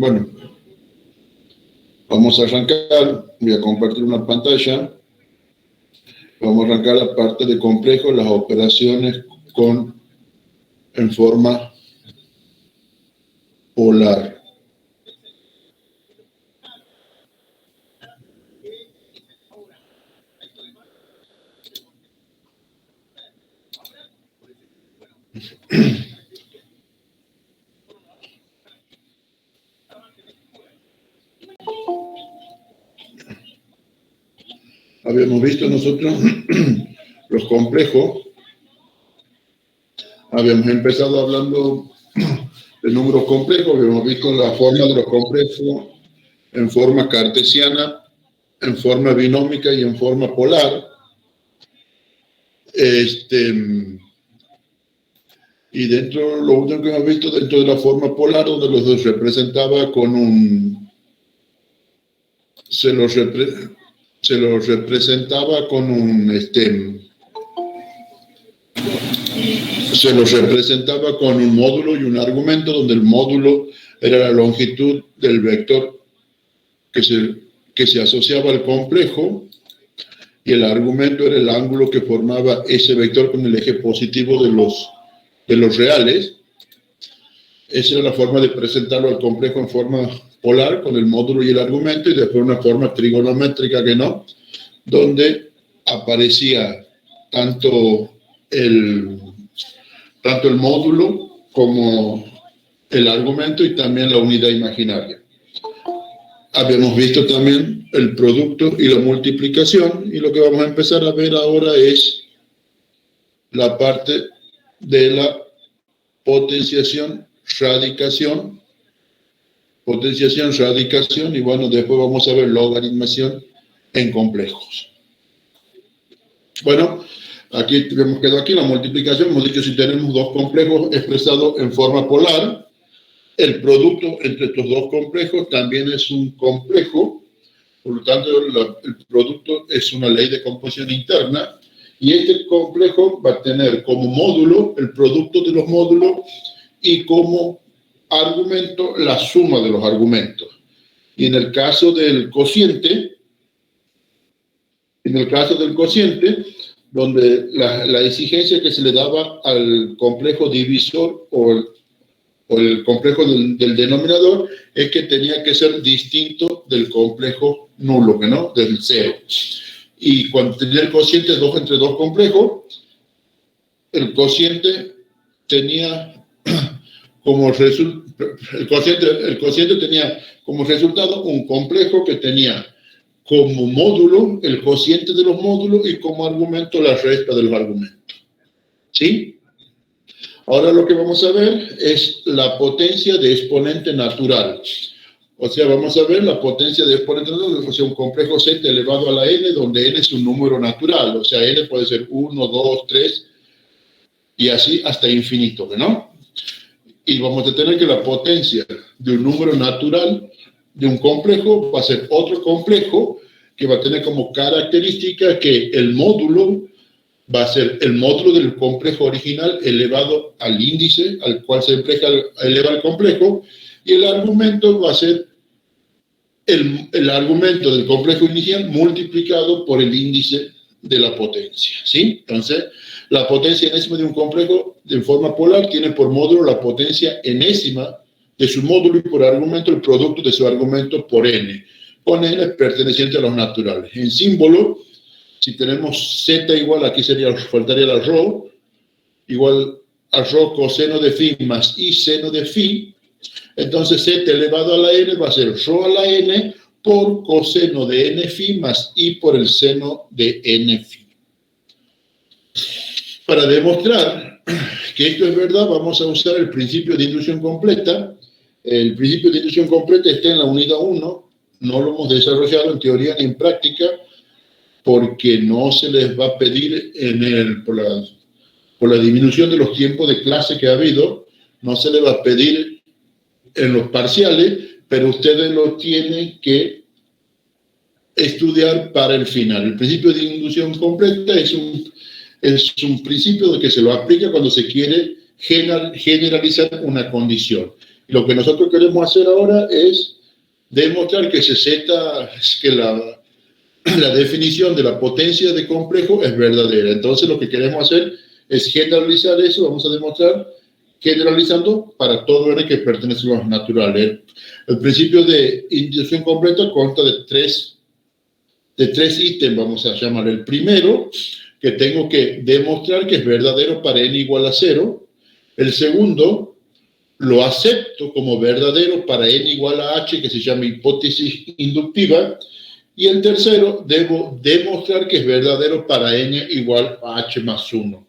Bueno, vamos a arrancar. Voy a compartir una pantalla. Vamos a arrancar la parte de complejo, las operaciones en forma polar. Habíamos visto nosotros los complejos. Habíamos empezado hablando de números complejos. Habíamos visto la forma de los complejos en forma cartesiana, en forma binómica y en forma polar. Y dentro, lo último que hemos visto dentro de la forma polar, donde los dos representaba con un... Se los representaba con un... se los representaba con un módulo y un argumento, donde el módulo era la longitud del vector que se asociaba al complejo, y el argumento era el ángulo que formaba ese vector con el eje positivo de los reales. Esa era la forma de presentarlo al complejo en forma polar, con el módulo y el argumento, y después una forma trigonométrica que no, donde aparecía tanto el módulo como el argumento y también la unidad imaginaria. Habíamos visto también el producto y la multiplicación, y lo que vamos a empezar a ver ahora es la parte de la potenciación, radicación, y bueno, después vamos a ver logaritmación en complejos. Bueno, aquí hemos quedado aquí la multiplicación. Hemos dicho, si tenemos dos complejos expresados en forma polar, el producto entre estos dos complejos también es un complejo. Por lo tanto, el producto es una ley de composición interna, y este complejo va a tener como módulo el producto de los módulos y como argumento la suma de los argumentos. Y en el caso del cociente, donde la exigencia que se le daba al complejo divisor o el complejo del denominador es que tenía que ser distinto del complejo nulo, ¿no? Del cero. Y cuando tenía el cociente 2 entre 2 complejos, el cociente tenía como resultado un complejo que tenía como módulo el cociente de los módulos y como argumento la resta de los argumentos. ¿Sí? Ahora lo que vamos a ver es la potencia de exponente natural. O sea, vamos a ver la potencia de exponente natural, o sea, un complejo z elevado a la n, donde n es un número natural. O sea, n puede ser 1, 2, 3, y así hasta infinito, ¿no? Y vamos a tener que la potencia de un número natural de un complejo va a ser otro complejo que va a tener como característica que el módulo va a ser el módulo del complejo original elevado al índice al cual se eleva el complejo, y el argumento va a ser el argumento del complejo inicial multiplicado por el índice de la potencia, ¿sí? Entonces, la potencia enésima de un complejo de forma polar tiene por módulo la potencia enésima de su módulo y por argumento el producto de su argumento por n, con n perteneciente a los naturales. En símbolo, si tenemos z igual, aquí faltaría la rho, igual a rho coseno de phi más i seno de phi, entonces z elevado a la n va a ser rho a la n por coseno de n phi más i por el seno de n phi. Para demostrar que esto es verdad, vamos a usar el principio de inducción completa. El principio de inducción completa está en la unidad 1, no lo hemos desarrollado en teoría ni en práctica, porque no se les va a pedir por la disminución de los tiempos de clase que ha habido, no se les va a pedir en los parciales, pero ustedes lo tienen que estudiar para el final. El principio de inducción completa es un principio que se lo aplica cuando se quiere generalizar una condición. Lo que nosotros queremos hacer ahora es demostrar que la definición de la potencia de complejo es verdadera. Entonces lo que queremos hacer es generalizar eso. Vamos a demostrar generalizando para todo n que pertenece a los naturales. El principio de inducción completa consta de tres ítems, vamos a llamar. El primero, que tengo que demostrar que es verdadero para n igual a 0. El segundo, lo acepto como verdadero para n igual a h, que se llama hipótesis inductiva. Y el tercero, debo demostrar que es verdadero para n igual a h más 1,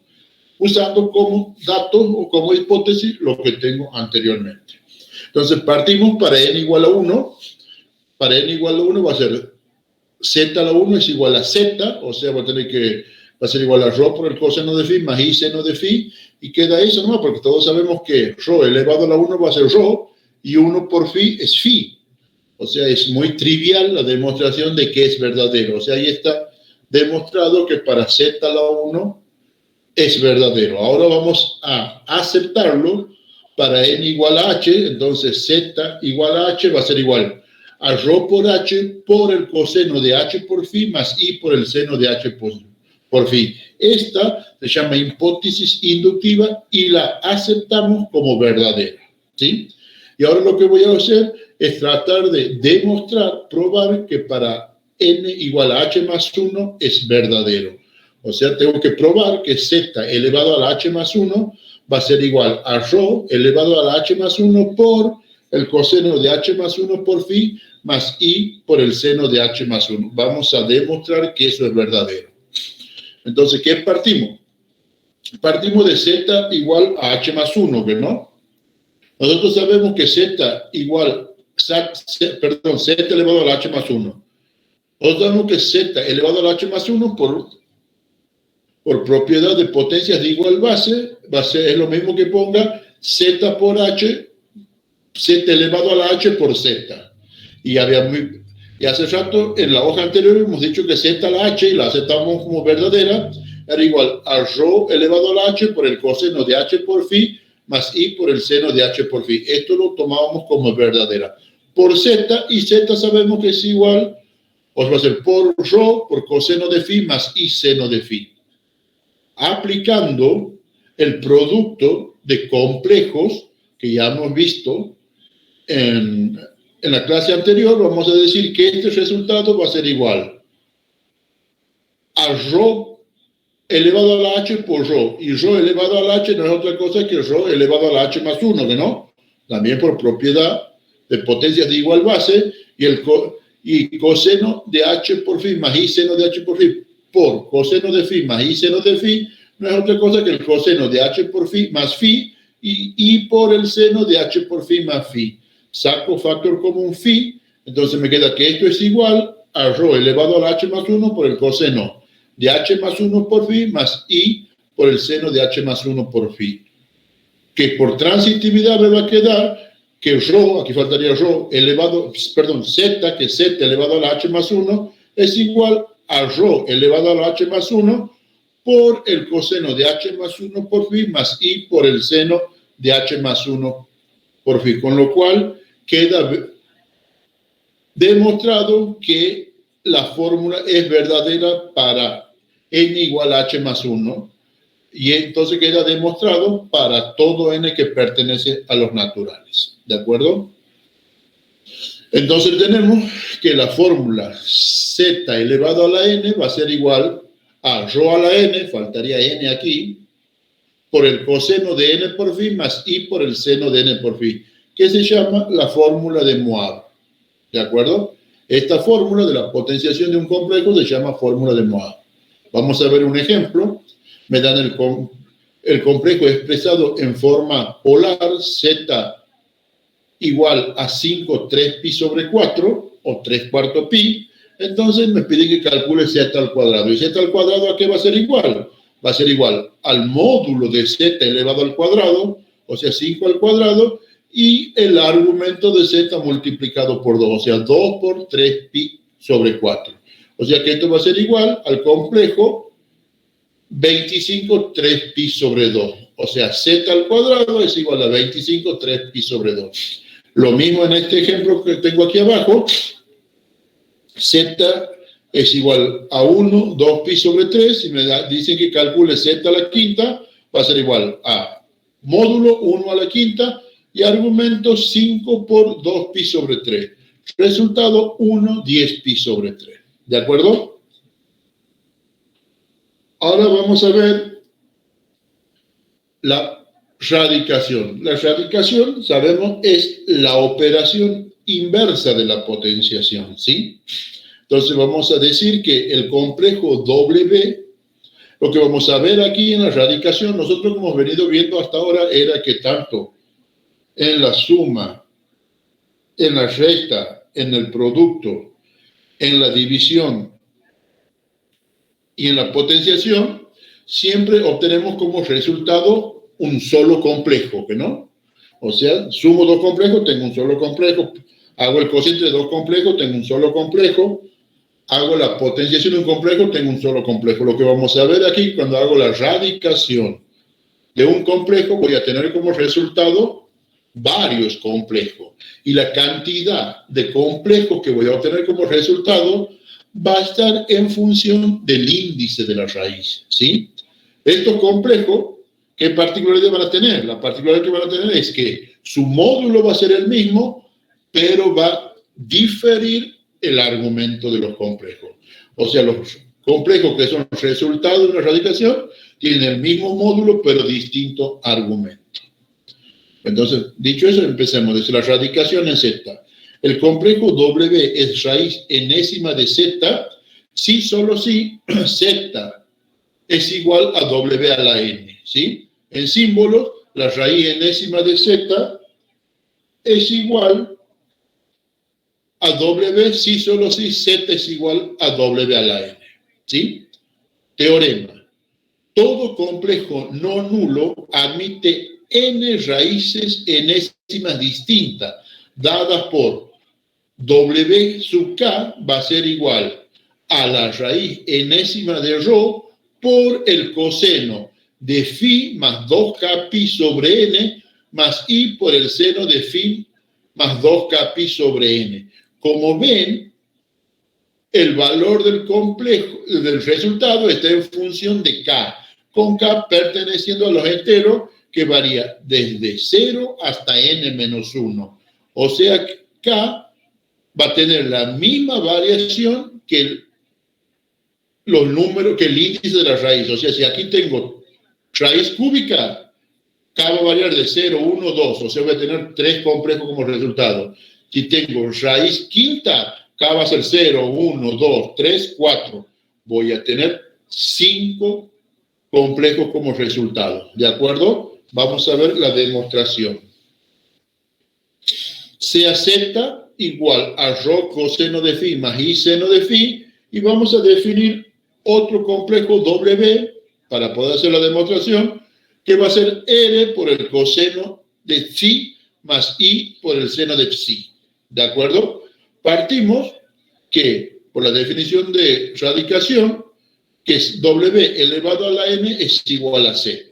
usando como dato o como hipótesis lo que tengo anteriormente. Entonces, partimos para n igual a 1. Para n igual a 1 va a ser z a la 1 es igual a z, o sea, va a ser igual a ρ por el coseno de phi más i seno de phi, y queda eso nomás, porque todos sabemos que ρ elevado a la 1 va a ser ρ, y 1 por phi es phi. O sea, es muy trivial la demostración de que es verdadero. O sea, ahí está demostrado que para z a la 1 es verdadero. Ahora vamos a aceptarlo para n igual a h. Entonces, z igual a h va a ser igual a ρ por h por el coseno de h por phi más i por el seno de h por phi. Esta se llama hipótesis inductiva y la aceptamos como verdadera, ¿sí? Y ahora lo que voy a hacer es tratar de demostrar, probar que para n igual a h más 1 es verdadero. O sea, tengo que probar que z elevado a la h más 1 va a ser igual a ρ elevado a la h más 1 por el coseno de h más 1 por phi más i por el seno de h más 1. Vamos a demostrar que eso es verdadero. Entonces, ¿qué partimos? Partimos de z igual a h más 1, ¿no? Nosotros sabemos que z elevado a la h más 1. Nosotros sabemos que z elevado a la h más 1 por propiedad de potencias de igual base, es lo mismo que ponga z por h, z elevado a la h por z. Y hace rato, en la hoja anterior, hemos dicho que z a la h, y la aceptamos como verdadera, era igual a ρ elevado a la h por el coseno de h por phi más i por el seno de h por phi. Esto lo tomábamos como verdadera. Por z, y z sabemos que es igual, o va a ser por ρ por coseno de phi más i seno de phi. Aplicando el producto de complejos que ya hemos visto en la clase anterior, vamos a decir que este resultado va a ser igual a ρ elevado a la h por ρ, y ρ elevado a la h no es otra cosa que ρ elevado a la h más 1, ¿no? También por propiedad de potencias de igual base, y coseno de h por phi más i seno de h por phi por coseno de phi más i seno de phi no es otra cosa que el coseno de h por phi más phi y i por el seno de h por phi más phi. Saco factor común phi, entonces me queda que esto es igual a ρ elevado a la h más 1 por el coseno de h más 1 por phi más i por el seno de h más 1 por phi. Que por transitividad me va a quedar que ρ, aquí faltaría ρ elevado, perdón, z, que z elevado a la h más 1 es igual a ρ elevado a la h más 1 por el coseno de h más 1 por phi más i por el seno de h más 1 por phi. Con lo cual queda demostrado que la fórmula es verdadera para n igual a h más 1, y entonces queda demostrado para todo n que pertenece a los naturales. ¿De acuerdo? Entonces tenemos que la fórmula z elevado a la n va a ser igual a ρ a la n, faltaría n aquí, por el coseno de n por phi más i por el seno de n por phi, que se llama la fórmula de Moivre. ¿De acuerdo? Esta fórmula de la potenciación de un complejo se llama fórmula de Moivre. Vamos a ver un ejemplo. Me dan el complejo expresado en forma polar, z igual a 5 3 pi sobre 4, o 3 cuartos pi. Entonces me piden que calcule z al cuadrado. ¿Y z al cuadrado a qué va a ser igual? Va a ser igual al módulo de z elevado al cuadrado, o sea, 5 al cuadrado, y el argumento de z multiplicado por 2, o sea, 2 por 3 pi sobre 4. O sea que esto va a ser igual al complejo 25 3 pi sobre 2. O sea, z al cuadrado es igual a 25, 3pi sobre 2. Lo mismo en este ejemplo que tengo aquí abajo. Z es igual a 1, 2pi sobre 3. Si me dicen que calcule z a la quinta, va a ser igual a módulo 1 a la quinta y argumento 5 por 2pi sobre 3. Resultado 1, 10pi sobre 3. ¿De acuerdo? Ahora vamos a ver la radicación. La radicación, sabemos, es la operación inversa de la potenciación, ¿sí? Entonces vamos a decir que el complejo W, lo que vamos a ver aquí en la radicación, nosotros como hemos venido viendo hasta ahora, era que tanto en la suma, en la resta, en el producto, en la división y en la potenciación, siempre obtenemos como resultado un solo complejo, ¿que no? O sea, sumo dos complejos, tengo un solo complejo, hago el cociente de dos complejos, tengo un solo complejo, hago la potenciación de un complejo, tengo un solo complejo. Lo que vamos a ver aquí, cuando hago la radicación de un complejo, voy a tener como resultado varios complejos. Y la cantidad de complejos que voy a obtener como resultado va a estar en función del índice de la raíz, ¿sí? Estos complejos, ¿qué particularidad van a tener? La particularidad que van a tener es que su módulo va a ser el mismo, pero va a diferir el argumento de los complejos. O sea, los complejos que son resultado de una radicación tienen el mismo módulo, pero distinto argumento. Entonces, dicho eso, empecemos desde la radicación en Z. El complejo W es raíz enésima de Z, si solo si Z es igual a W a la N, ¿sí? En símbolos, la raíz enésima de Z es igual a W si solo si Z es igual a W a la N, ¿sí? Teorema. Todo complejo no nulo admite n raíces enésimas distintas, dadas por W sub k va a ser igual a la raíz enésima de ρ por el coseno de phi más 2k pi sobre n más i por el seno de phi más 2k pi sobre n. Como ven, el valor del complejo, del resultado está en función de k, con k perteneciendo a los enteros que varía desde 0 hasta n menos 1. O sea, k va a tener la misma variación que los números, que el índice de la raíz. O sea, si aquí tengo raíz cúbica, k va a variar de 0, 1, 2. O sea, voy a tener 3 complejos como resultado. Si tengo raíz quinta, k va a ser 0, 1, 2, 3, 4. Voy a tener 5 complejos como resultado. ¿De acuerdo? Vamos a ver la demostración. Sea Z igual a ρ coseno de phi más i seno de phi, y vamos a definir otro complejo W para poder hacer la demostración, que va a ser R por el coseno de phi más i por el seno de psi. ¿De acuerdo? Partimos que, por la definición de radicación, que es W elevado a la n es igual a Z.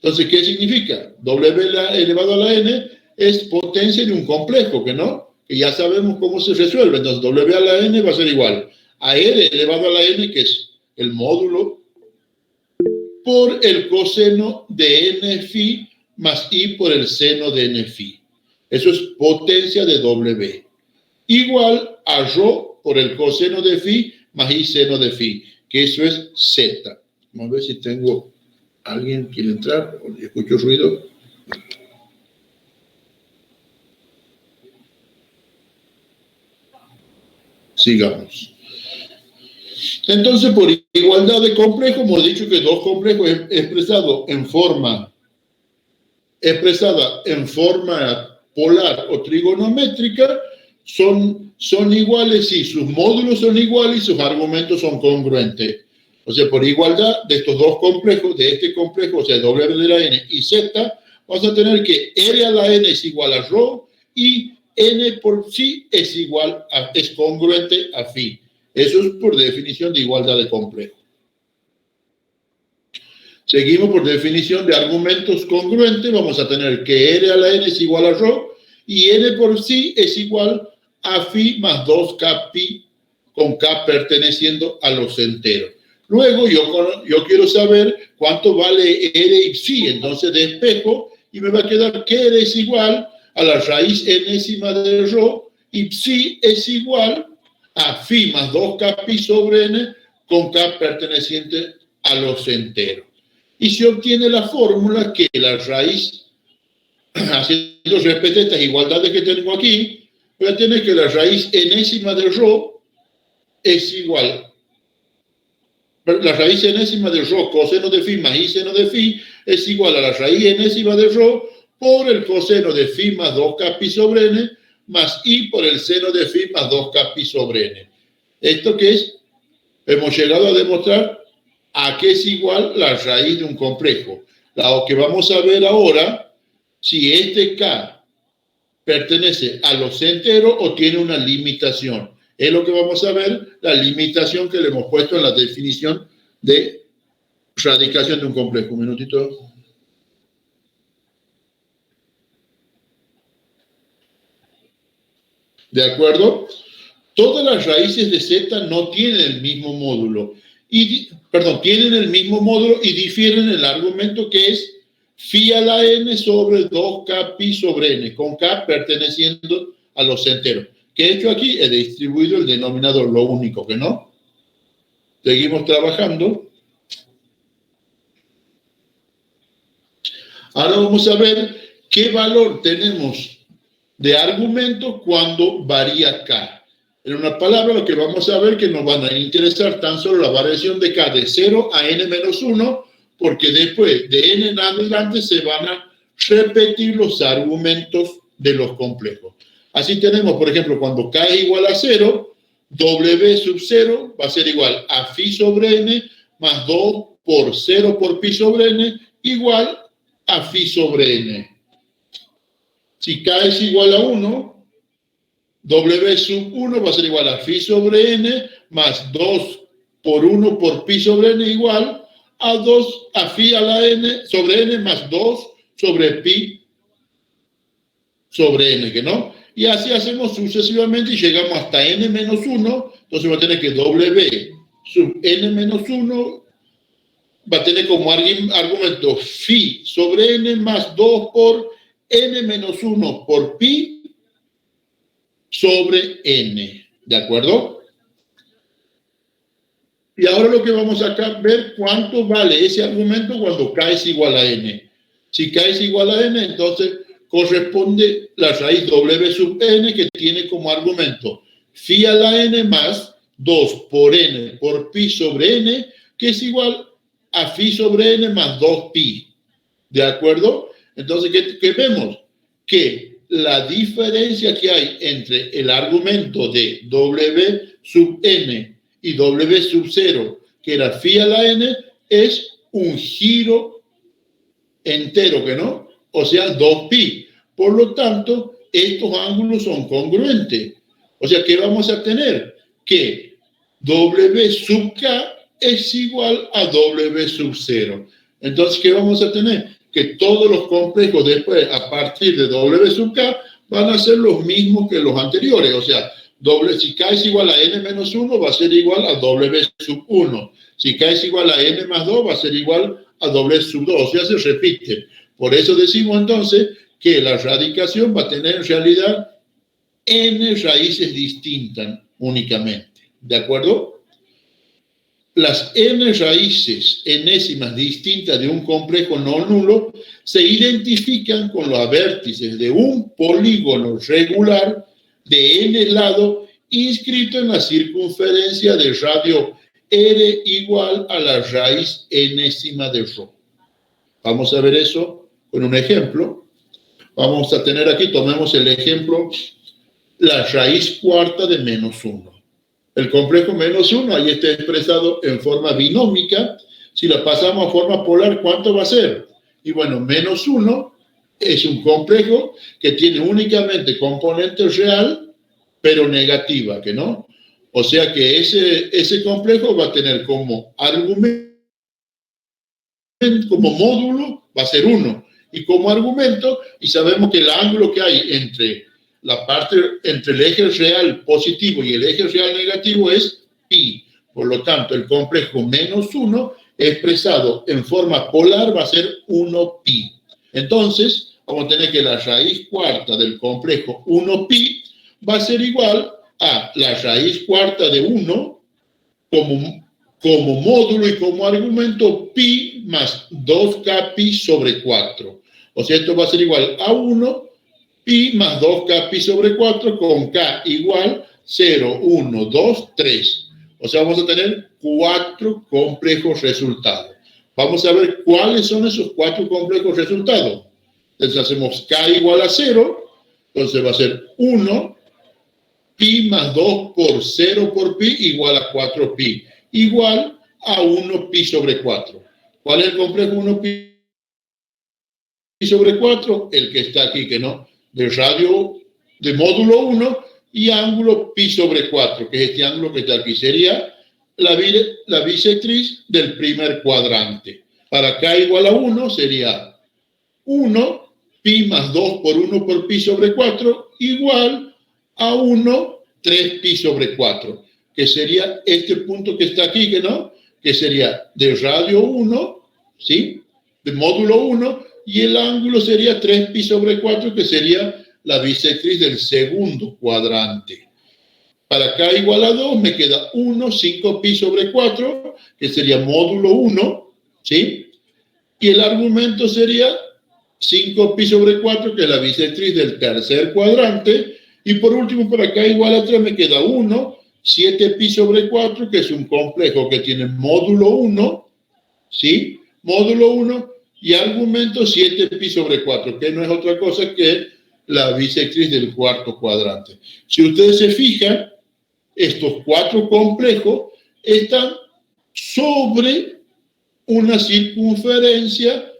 Entonces, ¿qué significa? W elevado a la n es potencia de un complejo, ¿que no? Que ya sabemos cómo se resuelve. Entonces, W a la n va a ser igual a R elevado a la n, que es el módulo, por el coseno de n phi más i por el seno de n phi. Eso es potencia de W. Igual a ρ por el coseno de phi más i seno de phi, que eso es Z. Vamos a ver si tengo alguien que quiere entrar. ¿Escucho ruido? Sigamos. Entonces, por igualdad de complejos, hemos dicho que dos complejos expresada en forma polar o trigonométrica son iguales si sus módulos son iguales y sus argumentos son congruentes. O sea, por igualdad de estos dos complejos, de este complejo, o sea, W de la n y Z, vamos a tener que R a la n es igual a ρ y n por phi es congruente a phi. Eso es por definición de igualdad de complejo. Seguimos por definición de argumentos congruentes. Vamos a tener que R a la N es igual a ρ y N por sí es igual a phi más 2K pi con K perteneciendo a los enteros. Luego yo quiero saber cuánto vale R y psi, entonces despejo y me va a quedar que R es igual a la raíz enésima de ρ y psi es igual a phi más 2K pi sobre N con K perteneciente a los enteros. Y se obtiene la fórmula que la raíz, haciendo respeto a estas igualdades que tengo aquí, voy a tener que la raíz enésima de ρ es igual, la raíz enésima de ρ coseno de phi más i seno de phi es igual a la raíz enésima de ρ por el coseno de phi más 2K pi sobre N más i por el seno de phi más 2K pi sobre N. ¿Esto qué es? Hemos llegado a demostrar a qué es igual la raíz de un complejo. Lo que vamos a ver ahora, si este K pertenece a los enteros o tiene una limitación. Es lo que vamos a ver, la limitación que le hemos puesto en la definición de radicación de un complejo. Un minutito. ¿De acuerdo? Todas las raíces de z no tienen el mismo módulo. Tienen el mismo módulo y difieren en el argumento que es phi a la n sobre 2K pi sobre n, con K perteneciendo a los enteros. ¿Qué he hecho aquí? He distribuido el denominador, lo único que no. Seguimos trabajando. Ahora vamos a ver qué valor tenemos de argumento cuando varía K. En una palabra, lo que vamos a ver que nos van a interesar tan solo la variación de K de 0 a n menos 1, porque después de n en adelante se van a repetir los argumentos de los complejos. Así tenemos, por ejemplo, cuando K es igual a 0, W sub 0 va a ser igual a phi sobre n más 2 por 0 por pi sobre n igual a phi sobre n. Si K es igual a 1, W sub 1 va a ser igual a phi sobre n más 2 por 1 por pi sobre n igual a phi a la n sobre n más 2 sobre pi sobre n, ¿que no? Y así hacemos sucesivamente y llegamos hasta n menos 1, entonces va a tener que W sub n menos 1 va a tener como argumento phi sobre n más 2 por n menos 1 por pi sobre n, ¿de acuerdo? Y ahora lo que vamos a ver cuánto vale ese argumento cuando K es igual a n. Si K es igual a n, entonces corresponde la raíz W sub n que tiene como argumento phi a la n más 2 por n por pi sobre n, que es igual a phi sobre n más 2 pi, ¿de acuerdo? Entonces, ¿qué vemos? Que la diferencia que hay entre el argumento de W sub n y W sub 0, que era phi a la n, es un giro entero, ¿que no? O sea, 2pi. Por lo tanto, estos ángulos son congruentes. O sea, ¿qué vamos a tener? Que W sub k es igual a W sub 0. Entonces, ¿qué vamos a tener? Que todos los complejos después, a partir de W sub k, van a ser los mismos que los anteriores. O sea, si K es igual a n menos 1, va a ser igual a W sub 1. Si K es igual a n más 2, va a ser igual a W sub 2. O sea, se repite. Por eso decimos entonces que la radicación va a tener en realidad n raíces distintas únicamente. ¿De acuerdo? Las n raíces enésimas distintas de un complejo no nulo se identifican con los vértices de un polígono regular de n lado inscrito en la circunferencia de radio R igual a la raíz enésima de ρ. Vamos a ver eso con un ejemplo. Vamos a tener aquí, tomemos el ejemplo, la raíz cuarta de menos 1. El complejo menos 1 ahí está expresado en forma binómica. Si la pasamos a forma polar, ¿cuánto va a ser? Y bueno, menos 1 es un complejo que tiene únicamente componente real, pero negativa, ¿que no? O sea que ese complejo va a tener como argumento como módulo va a ser 1. Y como argumento, y sabemos que el ángulo que hay entre el eje real positivo y el eje real negativo es pi. Por lo tanto, el complejo menos 1 expresado en forma polar va a ser 1pi. Entonces, vamos a tener que la raíz cuarta del complejo 1pi va a ser igual a la raíz cuarta de 1 como módulo y como argumento pi más 2k pi sobre 4. O sea, esto va a ser igual a 1 pi más 2k pi sobre 4 con k igual 0, 1, 2, 3. O sea, vamos a tener 4 complejos resultados. Vamos a ver cuáles son esos 4 complejos resultados. Entonces hacemos k igual a 0, entonces va a ser 1 pi más 2 por 0 por pi igual a 4 pi, igual a 1 pi sobre 4. ¿Cuál es el complejo 1 pi sobre 4? El que está aquí, que no, de radio de módulo 1 y ángulo pi sobre 4, que es este ángulo que está aquí. Sería la bisectriz del primer cuadrante. Para k igual a 1 sería 1 pi más 2 por 1 por pi sobre 4 igual a 1, 3 pi sobre 4, que sería este punto que está aquí, que sería de radio 1, ¿sí? De módulo 1, y el ángulo sería 3 pi sobre 4, que sería la bisectriz del segundo cuadrante. Para k igual a 2 me queda 1, 5 pi sobre 4, que sería módulo 1, ¿sí? Y el argumento sería 5 pi sobre 4, que es la bisectriz del tercer cuadrante. Y por último, para k igual a 3 me queda 1, 7 pi sobre 4, que es un complejo que tiene módulo 1, ¿sí? Módulo 1 y argumento 7 pi sobre 4, que no es otra cosa que la bisectriz del cuarto cuadrante. Si ustedes se fijan, estos 4 complejos están sobre una circunferencia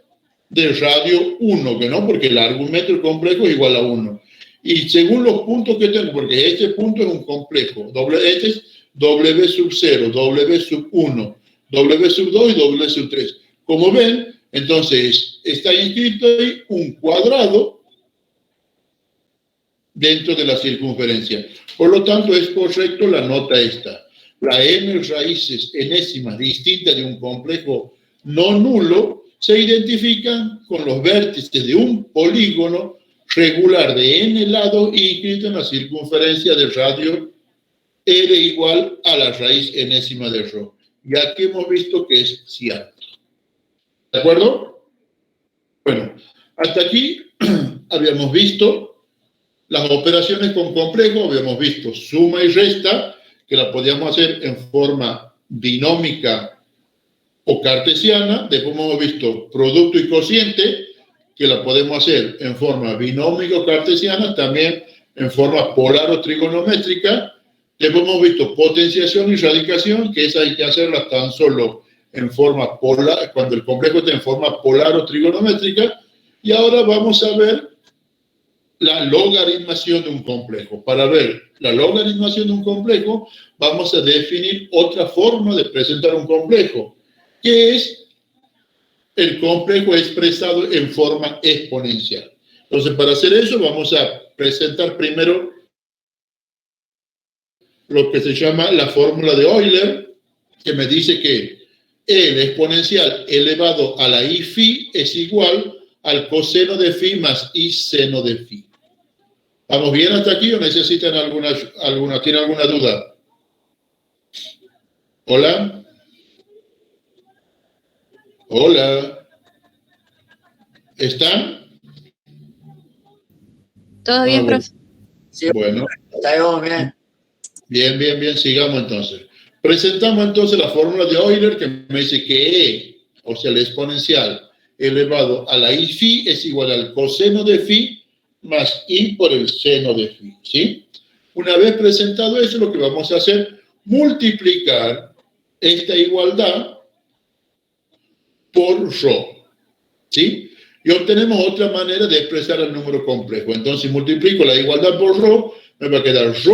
de radio 1, que no, porque el argumento del complejo es igual a 1. Y según los puntos que tengo, porque este punto es un complejo, este es W sub 0, W sub 1, W sub 2 y W sub 3. Como ven, entonces está inscrito ahí un cuadrado dentro de la circunferencia. Por lo tanto, es correcto la nota esta. La n raíces enésimas distintas de un complejo no nulo se identifican con los vértices de un polígono regular de n lados inscrito en la circunferencia de radio R igual a la raíz enésima de ρ. Y aquí hemos visto que es cierto. ¿De acuerdo? Bueno, hasta aquí habíamos visto las operaciones con complejo, habíamos visto suma y resta, que la podíamos hacer en forma binómica o cartesiana. Después hemos visto producto y cociente, que la podemos hacer en forma binómica o cartesiana, también en forma polar o trigonométrica. Después hemos visto potenciación y radicación, que esa hay que hacerla tan solo en forma polar, cuando el complejo está en forma polar o trigonométrica. Y ahora vamos a ver la logaritmación de un complejo. Para ver la logaritmación de un complejo, vamos a definir otra forma de presentar un complejo, que es el complejo expresado en forma exponencial. Entonces, para hacer eso, vamos a presentar primero lo que se llama la fórmula de Euler, que me dice que el exponencial elevado a la i phi es igual al coseno de phi más i seno de phi. ¿Vamos bien hasta aquí o necesitan tienen alguna duda? ¿Hola? Hola. ¿Están? Todo bien, profe. Sí, bueno. Estamos bien. Bien. Sigamos entonces. Presentamos entonces la fórmula de Euler, que me dice que E, o sea, el exponencial elevado a la i phi es igual al coseno de phi más i por el seno de phi, ¿sí? Una vez presentado eso, lo que vamos a hacer, multiplicar esta igualdad por ρ, ¿sí? Y obtenemos otra manera de expresar el número complejo. Entonces, multiplico la igualdad por ρ, me va a quedar ρ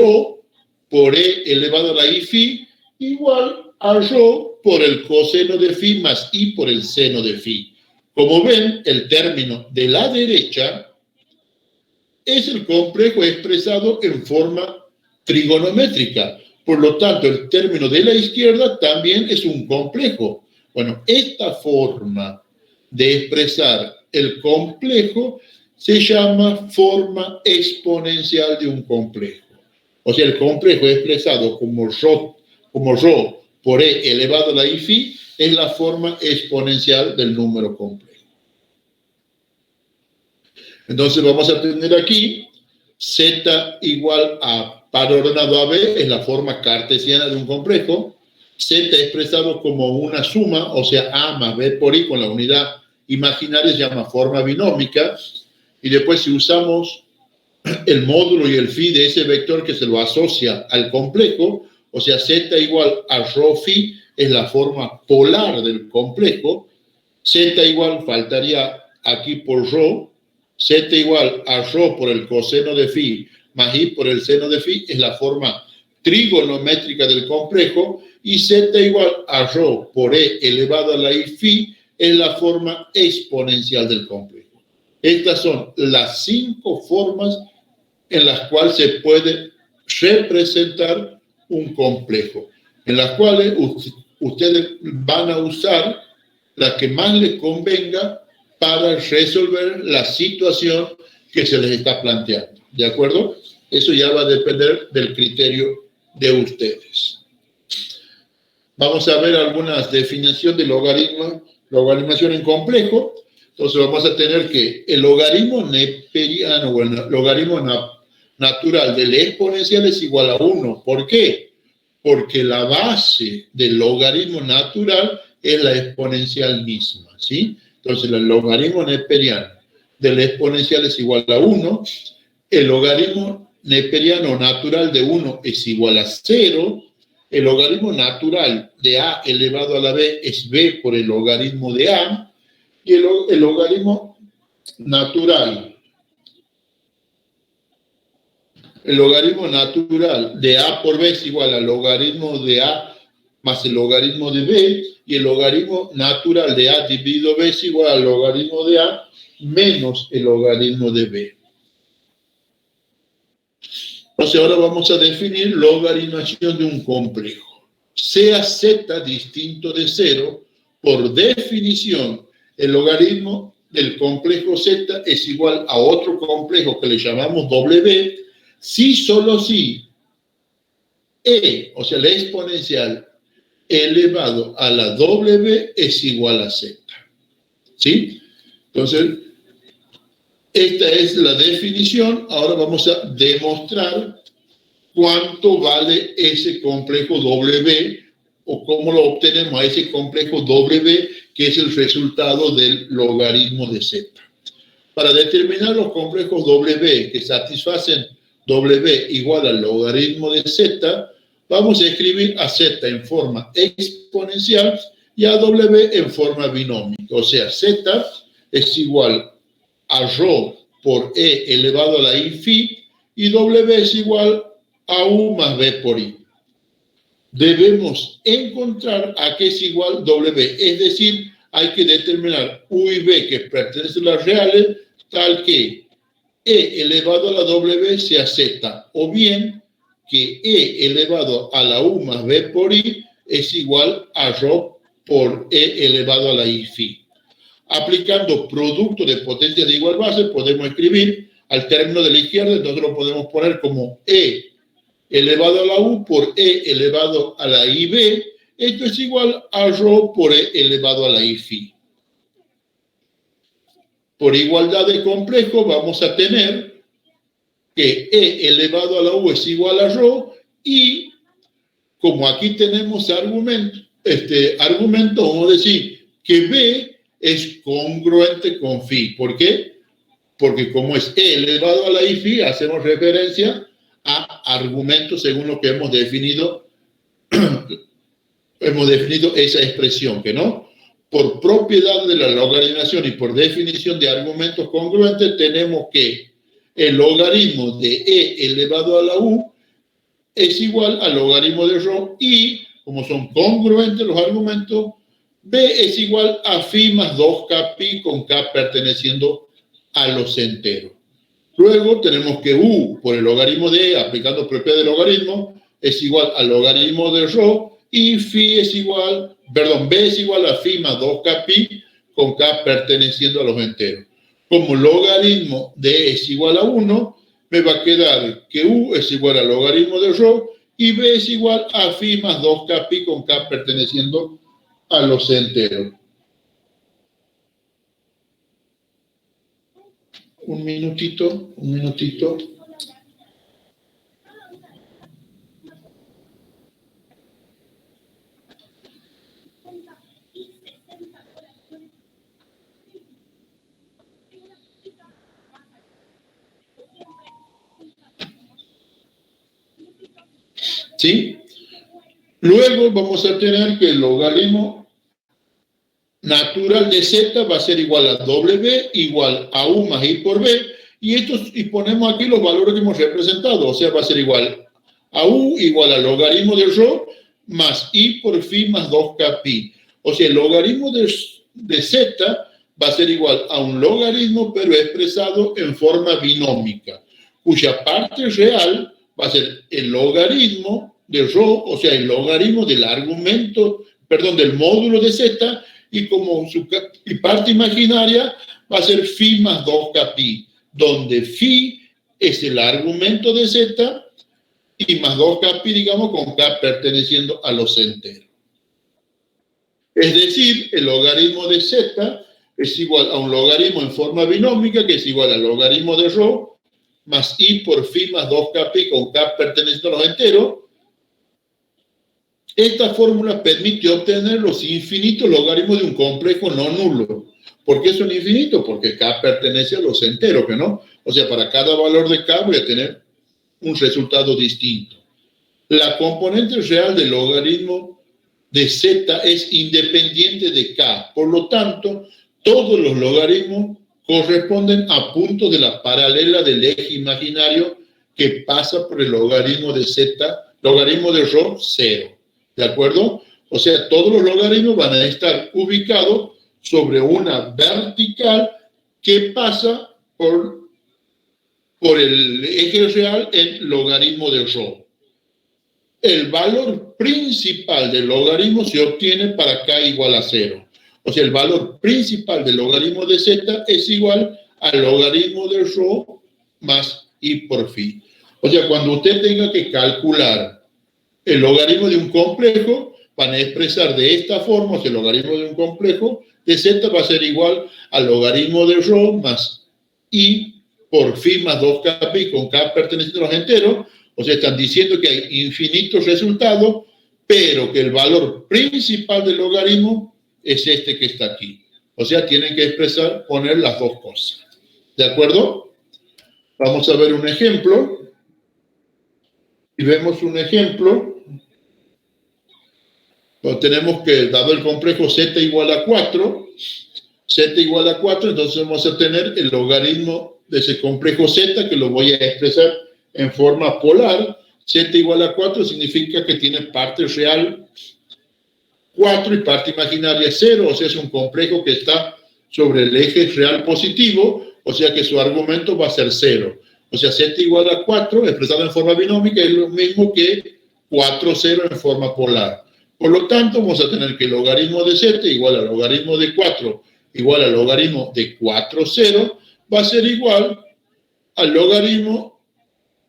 por e elevado a la i phi igual a ρ por el coseno de phi más i por el seno de phi. Como ven, el término de la derecha es el complejo expresado en forma trigonométrica. Por lo tanto, el término de la izquierda también es un complejo. Bueno, esta forma de expresar el complejo se llama forma exponencial de un complejo. O sea, el complejo expresado como rho por e elevado a la i phi es la forma exponencial del número complejo. Entonces vamos a tener aquí z igual a par ordenado a b, es la forma cartesiana de un complejo. Z expresado como una suma, o sea, a más b por i con la unidad imaginaria se llama forma binómica. Y después si usamos el módulo y el phi de ese vector que se lo asocia al complejo, o sea, z igual a rho phi es la forma polar del complejo. Z igual, faltaría aquí por rho, z igual a rho por el coseno de phi más i por el seno de phi es la forma trigonométrica del complejo, y z igual a rho por e elevado a la i phi es la forma exponencial del complejo. Estas son las 5 formas en las cuales se puede representar un complejo, en las cuales ustedes van a usar la que más les convenga para resolver la situación que se les está planteando. ¿De acuerdo? Eso ya va a depender del criterio de ustedes. Vamos a ver algunas definiciones de logaritmación en complejo. Entonces vamos a tener que el logaritmo neperiano o el logaritmo natural del exponencial es igual a 1. ¿Por qué? Porque la base del logaritmo natural es la exponencial misma, ¿sí? Entonces el logaritmo neperiano del exponencial es igual a 1. El logaritmo neperiano natural de 1 es igual a 0. El logaritmo natural de a elevado a la b es b por el logaritmo de a. Y el logaritmo natural de a por b es igual al logaritmo de a más el logaritmo de b, y el logaritmo natural de a dividido b es igual al logaritmo de a menos el logaritmo de b. Entonces ahora vamos a definir logaritmación de un complejo. Sea z distinto de 0, por definición, el logaritmo del complejo z es igual a otro complejo que le llamamos w, si solo si e, o sea, la exponencial elevado a la w es igual a z. ¿Sí? Entonces, esta es la definición. Ahora vamos a demostrar cuánto vale ese complejo w o cómo lo obtenemos a ese complejo w, que es el resultado del logaritmo de z. Para determinar los complejos w que satisfacen w igual al logaritmo de z, vamos a escribir a z en forma exponencial y a w en forma binómica. O sea, z es igual a rho por e elevado a la i phi y w es igual a u más b por i. Debemos encontrar a qué es igual w, es decir, hay que determinar u y b que pertenecen a las reales, tal que e elevado a la w sea z, o bien que e elevado a la u más b por i es igual a rho por e elevado a la i phi. Aplicando producto de potencias de igual base, podemos escribir al término de la izquierda, entonces lo podemos poner como e elevado a la u por e elevado a la ib. Esto es igual a rho por e elevado a la i phi. Por igualdad de complejo vamos a tener que e elevado a la u es igual a rho, y como aquí tenemos argumento, vamos a decir que b es congruente con phi. ¿Por qué? Porque como es e elevado a la i phi, hacemos referencia a argumentos según lo que hemos definido esa expresión, que no, por propiedad de la logaritmación y por definición de argumentos congruentes, tenemos que el logaritmo de e elevado a la u es igual al logaritmo de rho, y como son congruentes los argumentos, B es igual a phi más 2k pi con k perteneciendo a los enteros. Luego tenemos que U por el logaritmo de E, aplicando propiedad de logaritmo, es igual al logaritmo de ρ, y B es igual a phi más 2k pi con k perteneciendo a los enteros. Como logaritmo de E es igual a 1, me va a quedar que U es igual al logaritmo de ρ y B es igual a phi más 2k pi con k perteneciendo a los enteros. Un minutito. ¿Sí? Luego vamos a tener que el logaritmo natural de z va a ser igual a w igual a u más i por b, y ponemos aquí los valores que hemos representado, o sea, va a ser igual a u igual al logaritmo de ρ más i por phi más 2k pi. O sea, el logaritmo de z va a ser igual a un logaritmo, pero expresado en forma binómica, cuya parte real va a ser el logaritmo de ρ, o sea, el logaritmo del del módulo de z, y como su parte imaginaria va a ser phi más 2k pi, donde phi es el argumento de z y más 2k pi, digamos, con k perteneciendo a los enteros. Es decir, el logaritmo de z es igual a un logaritmo en forma binómica, que es igual al logaritmo de ρ más i por phi más 2k pi con k perteneciendo a los enteros. Esta fórmula permite obtener los infinitos logaritmos de un complejo no nulo. ¿Por qué son infinitos? Porque k pertenece a los enteros, ¿no? O sea, para cada valor de k voy a tener un resultado distinto. La componente real del logaritmo de z es independiente de k. Por lo tanto, todos los logaritmos corresponden a puntos de la paralela del eje imaginario que pasa por el logaritmo de z, logaritmo de ρ, 0. ¿De acuerdo? O sea, todos los logaritmos van a estar ubicados sobre una vertical que pasa por el eje real en logaritmo de ρ. El valor principal del logaritmo se obtiene para k igual a 0. O sea, el valor principal del logaritmo de z es igual al logaritmo de ρ más i por phi. O sea, cuando usted tenga que calcular el logaritmo de un complejo, van a expresar de esta forma, o sea, el logaritmo de un complejo de z va a ser igual al logaritmo de ρ más i por phi más 2k pi con k perteneciente a los enteros. O sea, están diciendo que hay infinitos resultados, pero que el valor principal del logaritmo es este que está aquí. O sea, tienen que poner las dos cosas. ¿De acuerdo? Vamos a ver un ejemplo. Y vemos un ejemplo. Tenemos que, dado el complejo z igual a 4, entonces vamos a tener el logaritmo de ese complejo z, que lo voy a expresar en forma polar. Z igual a 4 significa que tiene parte real 4 y parte imaginaria 0, o sea, es un complejo que está sobre el eje real positivo, o sea que su argumento va a ser 0. O sea, z igual a 4, expresado en forma binómica, es lo mismo que 4, 0 en forma polar. Por lo tanto, vamos a tener que el logaritmo de z igual al logaritmo de 4 igual al logaritmo de 4, 0, va a ser igual al logaritmo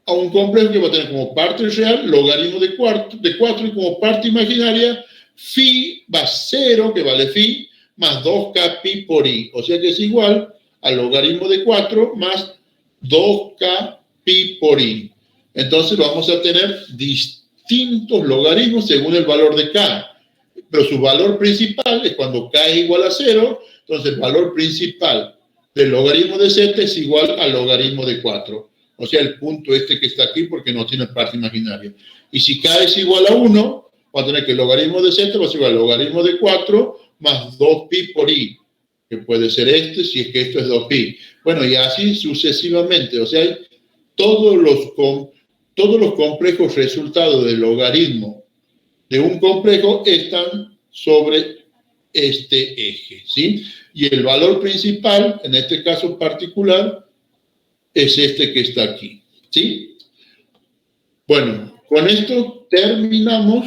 a un complejo que va a tener como parte real logaritmo de 4 y como parte imaginaria phi va a 0, que vale phi, más 2k pi por i. O sea que es igual al logaritmo de 4 más 2k pi por i. Entonces vamos a tener distintos logaritmos según el valor de k. Pero su valor principal es cuando k es igual a 0, entonces el valor principal del logaritmo de z es igual al logaritmo de 4. O sea, el punto este que está aquí porque no tiene parte imaginaria. Y si k es igual a 1, va a tener que el logaritmo de z va a ser igual al logaritmo de 4 más 2pi por i, que puede ser este si es que esto es 2pi. Bueno, y así sucesivamente. O sea, todos los complejos resultados del logaritmo de un complejo están sobre este eje, ¿sí? Y el valor principal, en este caso particular, es este que está aquí, ¿sí? Bueno, con esto terminamos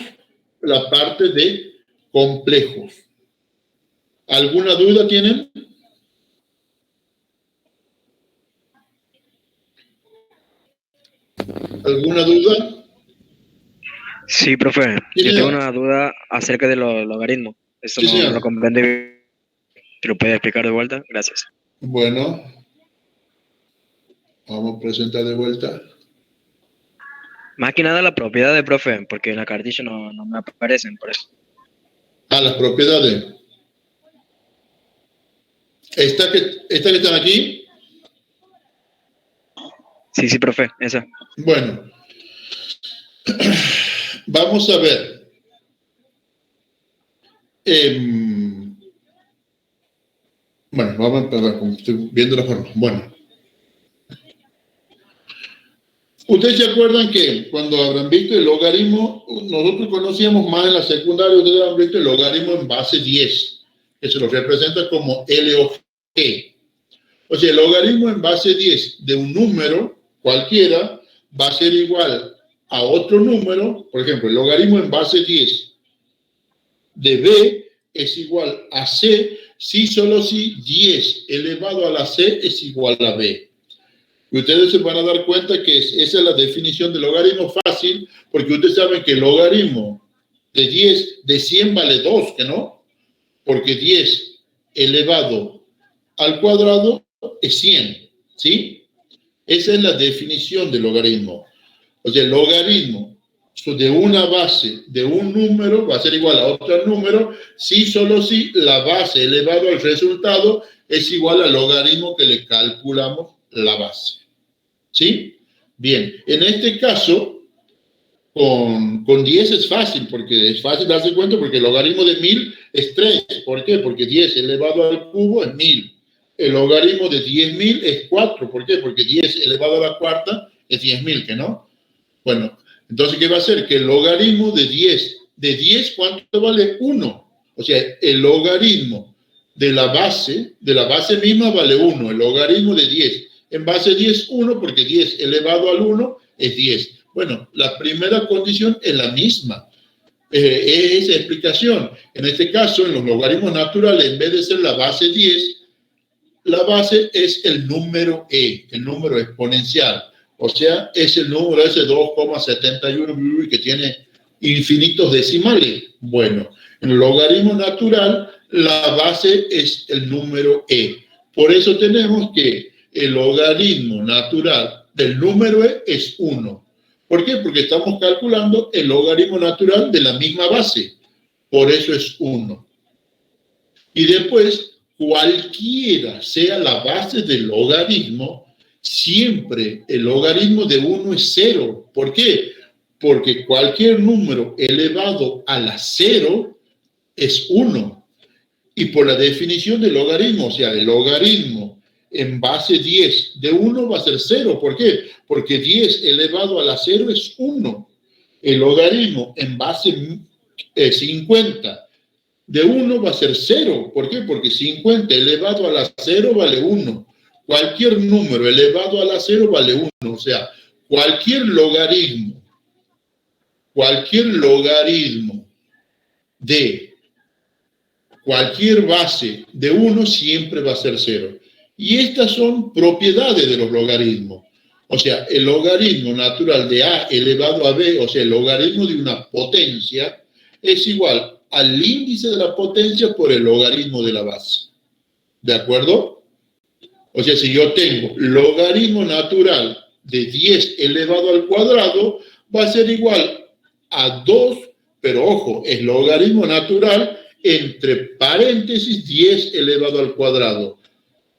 la parte de complejos. ¿Alguna duda tienen? ¿Alguna duda? Sí, profe. Yo tengo una duda acerca de los logaritmos. Eso Sí, no lo comprendí bien. ¿Te lo puedes explicar de vuelta? Gracias. Bueno, vamos a presentar de vuelta. Más que nada la propiedad de profe, porque en la cartilla no me aparecen, por eso. Ah, las propiedades. ¿Esta que están aquí? Sí, profe, esa. Bueno, vamos a ver. Bueno, vamos a empezar, como estoy viendo la forma. Bueno. Ustedes se acuerdan que cuando habrán visto el logaritmo, nosotros conocíamos más en la secundaria, ustedes habrán visto el logaritmo en base 10, que se lo representa como LOG. O sea, el logaritmo en base 10 de un número cualquiera va a ser igual a otro número. Por ejemplo, el logaritmo en base 10 de B es igual a C si solo si 10 elevado a la C es igual a B. Y ustedes se van a dar cuenta que esa es la definición de logaritmo fácil, porque ustedes saben que el logaritmo de 100 vale 2, ¿que no? Porque 10 elevado al cuadrado es 100, ¿sí? Esa es la definición del logaritmo. O sea, el logaritmo de una base de un número va a ser igual a otro número si solo si la base elevado al resultado es igual al logaritmo que le calculamos la base. ¿Sí? Bien, en este caso, con 10 es fácil, porque es fácil darse cuenta, porque el logaritmo de 1000 es 3. ¿Por qué? Porque 10 elevado al cubo es 1000. El logaritmo de 10.000 es 4. ¿Por qué? Porque 10 elevado a la cuarta es 10.000, ¿que no? Bueno, entonces, ¿qué va a hacer? Que el logaritmo de 10, ¿cuánto vale? 1. O sea, el logaritmo de la base misma vale 1. El logaritmo de 10 en base 10, 1, porque 10 elevado al 1 es 10. Bueno, la primera condición es la misma. Es esa explicación. En este caso, en los logaritmos naturales, en vez de ser la base 10, la base es el número e, el número exponencial. O sea, es el número ese 2,71 que tiene infinitos decimales. Bueno, en el logaritmo natural, la base es el número e. Por eso tenemos que el logaritmo natural del número e es 1. ¿Por qué? Porque estamos calculando el logaritmo natural de la misma base. Por eso es 1. Y después, cualquiera sea la base del logaritmo, siempre el logaritmo de 1 es 0. ¿Por qué? Porque cualquier número elevado a la 0 es 1. Y por la definición del logaritmo, o sea, el logaritmo en base 10 de 1 va a ser 0. ¿Por qué? Porque 10 elevado a la 0 es 1. El logaritmo en base 50 de 1 va a ser 0. ¿Por qué? Porque 50 elevado a la 0 vale 1. Cualquier número elevado a la 0 vale 1. O sea, cualquier logaritmo de cualquier base de 1 siempre va a ser 0. Y estas son propiedades de los logaritmos. O sea, el logaritmo natural de a elevado a b, o sea, el logaritmo de una potencia, es igual al índice de la potencia por el logaritmo de la base. ¿De acuerdo? O sea, si yo tengo logaritmo natural de 10 elevado al cuadrado, va a ser igual a 2, pero ojo, es logaritmo natural entre paréntesis 10 elevado al cuadrado.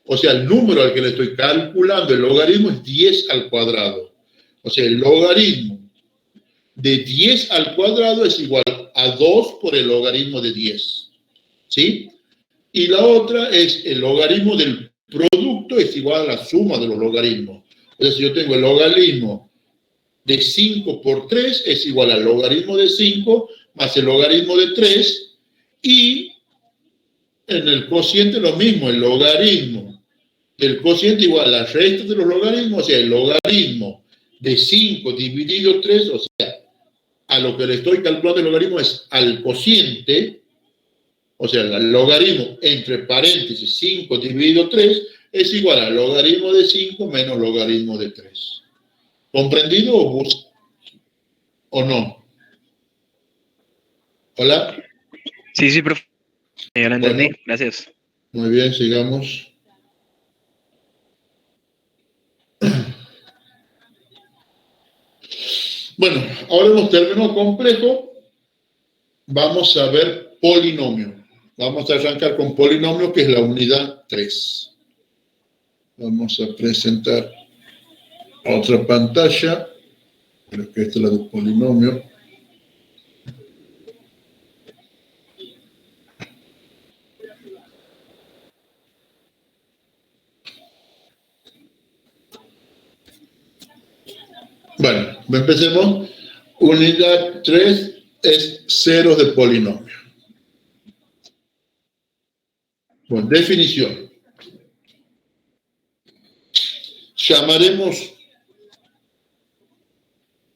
O sea, el número al que le estoy calculando el logaritmo es 10 al cuadrado. O sea, el logaritmo de 10 al cuadrado es igual a 2 por el logaritmo de 10. ¿Sí? Y la otra es el logaritmo del producto es igual a la suma de los logaritmos. O sea, si yo tengo el logaritmo de 5 por 3 es igual al logaritmo de 5 más el logaritmo de 3, y en el cociente lo mismo, el logaritmo del cociente igual a la resta de los logaritmos, o sea, el logaritmo de 5 dividido 3, o sea, a lo que le estoy calculando el logaritmo es al cociente, o sea, el logaritmo entre paréntesis 5 dividido 3 es igual al logaritmo de 5 menos logaritmo de 3. ¿Comprendido o no? ¿Hola? Sí, profe. Ya lo entendí. Bueno, Gracias. muy bien, sigamos. Bueno, ahora en los términos complejos vamos a ver polinomio. Vamos a arrancar con polinomio, que es la unidad 3. Vamos a presentar otra pantalla. Creo que esta es la de polinomio. Bueno, empecemos. Unidad 3 es ceros de polinomio. Bueno, definición. Llamaremos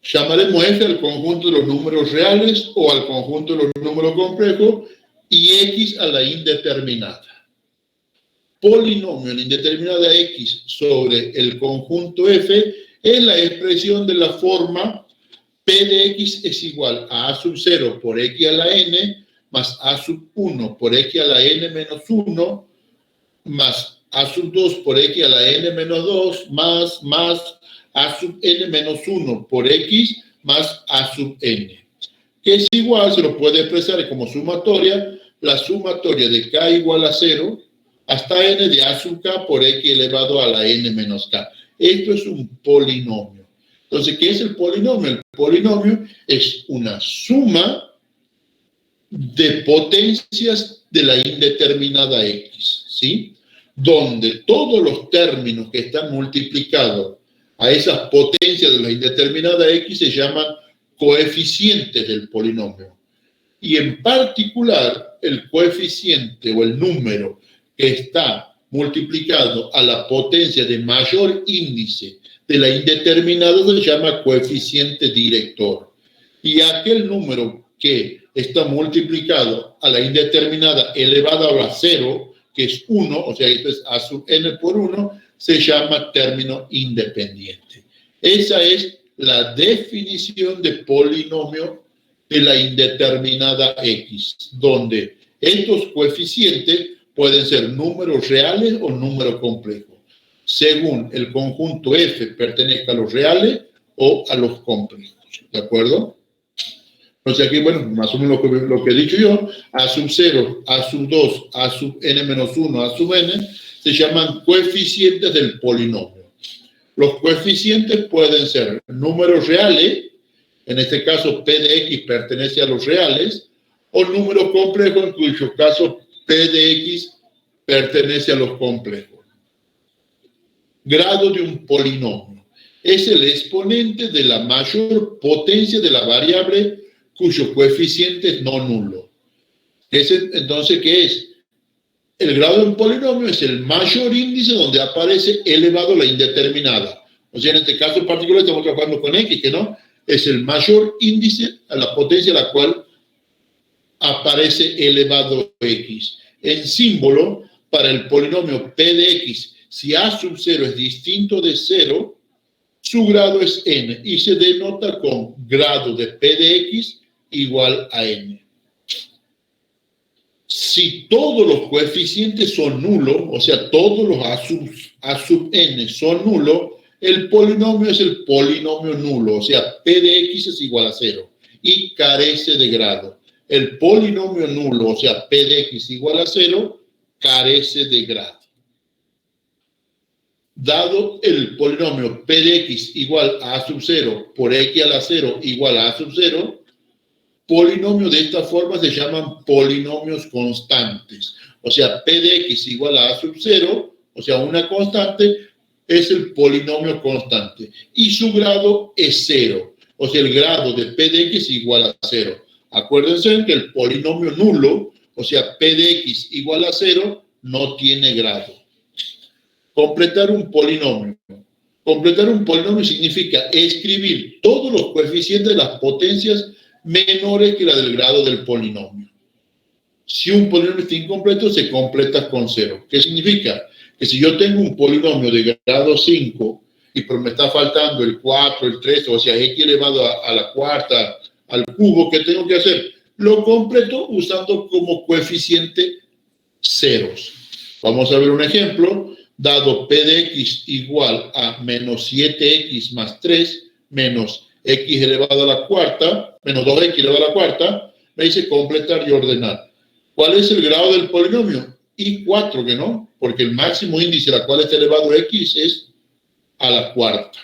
F al conjunto de los números reales o al conjunto de los números complejos y X a la indeterminada. Polinomio en indeterminada X sobre el conjunto F es la expresión de la forma P de X es igual a sub 0 por X a la N más A sub 1 por X a la N menos 1 más A sub 2 por X a la N menos 2 más A sub N menos 1 por X más A sub N, que es igual, se lo puede expresar como sumatoria, la sumatoria de K igual a 0 hasta N de A sub K por X elevado a la N menos K. Esto es un polinomio. Entonces, ¿qué es el polinomio? El polinomio es una suma de potencias de la indeterminada X, ¿sí? Donde todos los términos que están multiplicados a esas potencias de la indeterminada X se llaman coeficientes del polinomio. Y en particular, el coeficiente o el número que está multiplicado a la potencia de mayor índice de la indeterminada se llama coeficiente director. Y aquel número que está multiplicado a la indeterminada elevada a 0, que es 1, o sea, esto es A sub n por 1, se llama término independiente. Esa es la definición de polinomio de la indeterminada X, donde estos coeficientes pueden ser números reales o números complejos, según el conjunto F pertenezca a los reales o a los complejos. ¿De acuerdo? Entonces aquí, bueno, más o menos lo que he dicho yo, A sub 0, A sub 2, A sub n menos 1, A sub n, se llaman coeficientes del polinomio. Los coeficientes pueden ser números reales, en este caso P de X pertenece a los reales, o números complejos, en cuyo caso P de X pertenece a los complejos. Grado de un polinomio es el exponente de la mayor potencia de la variable cuyo coeficiente es no nulo. Entonces, ¿qué es? El grado de un polinomio es el mayor índice donde aparece elevado a la indeterminada. O sea, en este caso en particular estamos trabajando con X, que no es el mayor índice a la potencia a la cual aparece elevado X. En símbolo, para el polinomio P de X, si A sub 0 es distinto de 0, su grado es n y se denota con grado de P de X igual a n. Si todos los coeficientes son nulos, o sea, todos los A sub n son nulos, el polinomio es el polinomio nulo, o sea, P de X es igual a 0 y carece de grado. El polinomio nulo, o sea, P de X igual a 0, carece de grado. Dado el polinomio P de X igual a A sub 0 por X a la 0 igual a A sub 0, polinomios de esta forma se llaman polinomios constantes. O sea, P de X igual a A sub 0, o sea, una constante, es el polinomio constante. Y su grado es 0. O sea, el grado de P de X igual a 0. Acuérdense que el polinomio nulo, o sea, P de X igual a 0, no tiene grado. Completar un polinomio. Completar un polinomio significa escribir todos los coeficientes de las potencias menores que la del grado del polinomio. Si un polinomio está incompleto, se completa con 0. ¿Qué significa? Que si yo tengo un polinomio de grado 5, pero me está faltando el 4, el 3, o sea, x elevado a la cuarta, al cubo, ¿qué tengo que hacer? Lo completo usando como coeficiente ceros. Vamos a ver un ejemplo. Dado P de X igual a menos 7X más 3 menos X elevado a la cuarta, menos 2X elevado a la cuarta, me dice completar y ordenar. ¿Cuál es el grado del polinomio? Y 4, que no, porque el máximo índice a la cual está elevado X es a la cuarta.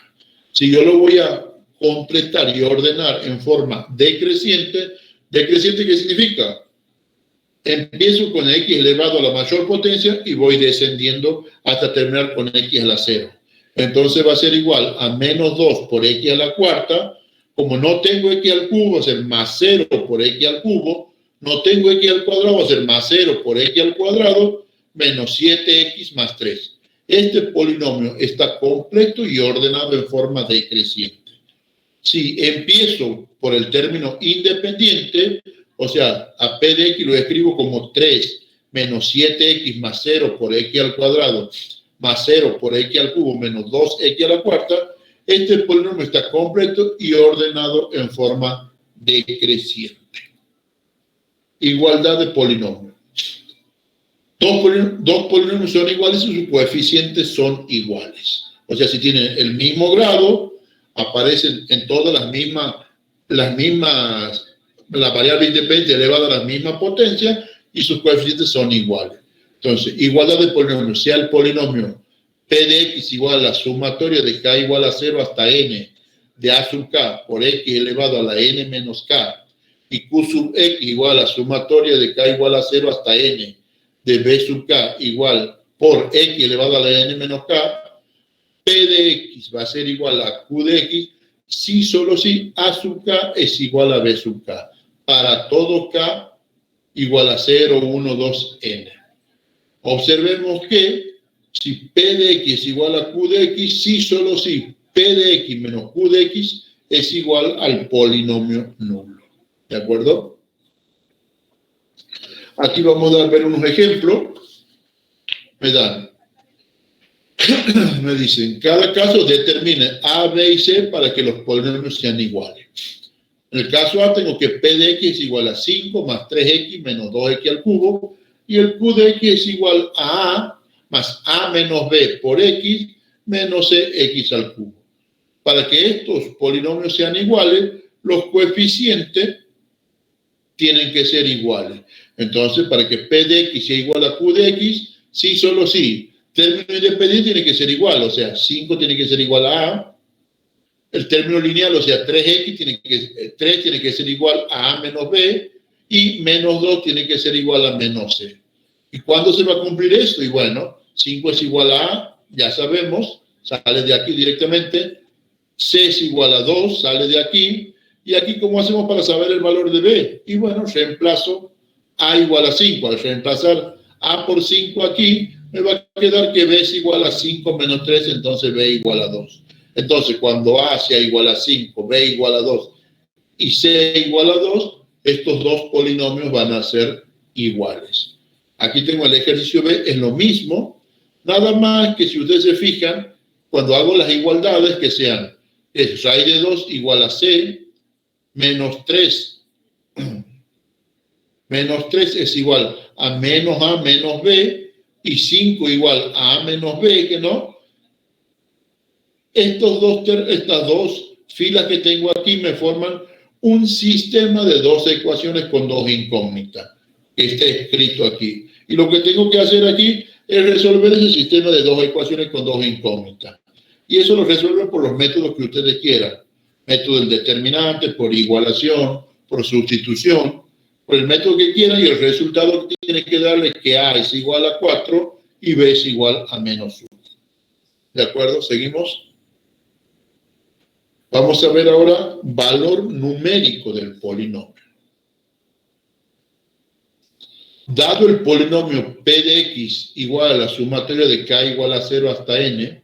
Si yo lo voy a completar y ordenar en forma decreciente, ¿decreciente qué significa? Empiezo con X elevado a la mayor potencia y voy descendiendo hasta terminar con X a la 0. Entonces va a ser igual a menos 2 por X a la cuarta. Como no tengo X al cubo, va a ser más 0 por X al cubo. No tengo X al cuadrado, va a ser más 0 por X al cuadrado, menos 7X más 3. Este polinomio está completo y ordenado en forma decreciente. Si empiezo por el término independiente, o sea, a P de X lo escribo como 3 menos 7X más 0 por X al cuadrado más 0 por X al cubo menos 2X a la cuarta, este polinomio está completo y ordenado en forma decreciente. Igualdad de polinomios. Dos polinomios son iguales y sus coeficientes son iguales. O sea, si tienen el mismo grado, aparecen en todas la variable independiente elevada a la misma potencia y sus coeficientes son iguales. Entonces, igualdad de polinomios, sea el polinomio P de X igual a la sumatoria de K igual a 0 hasta N de A sub K por X elevado a la N menos K y Q sub X igual a la sumatoria de K igual a 0 hasta N de B sub K igual por X elevado a la N menos K, P de X va a ser igual a Q de X si solo si A sub K es igual a B sub K. Para todo K igual a 0, 1, 2, N. Observemos que si P de X es igual a Q de X, si solo si P de X menos Q de X es igual al polinomio nulo. ¿De acuerdo? Aquí vamos a ver unos ejemplos. Me dicen, cada caso determine A, B y C para que los polinomios sean iguales. En el caso A tengo que P de X es igual a 5 más 3X menos 2X al cubo y el Q de X es igual a A más A menos B por X menos CX al cubo. Para que estos polinomios sean iguales, los coeficientes tienen que ser iguales. Entonces, para que P de X sea igual a Q de X, sí, solo sí. Término independiente tiene que ser igual, o sea, 5 tiene que ser igual a A. El término lineal, o sea, 3 tiene que ser igual a menos B y menos 2 tiene que ser igual a menos C. ¿Y cuándo se va a cumplir esto? Y bueno, 5 es igual a ya sabemos, sale de aquí directamente. C es igual a 2, sale de aquí. Y aquí, ¿cómo hacemos para saber el valor de B? Y bueno, reemplazo A igual a 5. Al reemplazar A por 5 aquí, me va a quedar que B es igual a 5 menos 3, entonces B igual a 2. Entonces, cuando A sea igual a 5, B igual a 2 y C igual a 2, estos dos polinomios van a ser iguales. Aquí tengo el ejercicio B, es lo mismo, nada más que si ustedes se fijan, cuando hago las igualdades, que sean raíz de 2 igual a C, menos 3. Menos 3 es igual a menos A menos B, y 5 igual a A menos B, que no. Estas dos filas que tengo aquí me forman un sistema de dos ecuaciones con dos incógnitas, que está escrito aquí. Y lo que tengo que hacer aquí es resolver ese sistema de dos ecuaciones con dos incógnitas. Y eso lo resuelven por los métodos que ustedes quieran. Método del determinante, por igualación, por sustitución, por el método que quieran, y el resultado que tiene que darle es que A es igual a 4 y B es igual a menos 1. ¿De acuerdo? ¿Seguimos? Vamos a ver ahora valor numérico del polinomio. Dado el polinomio P de X igual a la sumatoria de K igual a 0 hasta N,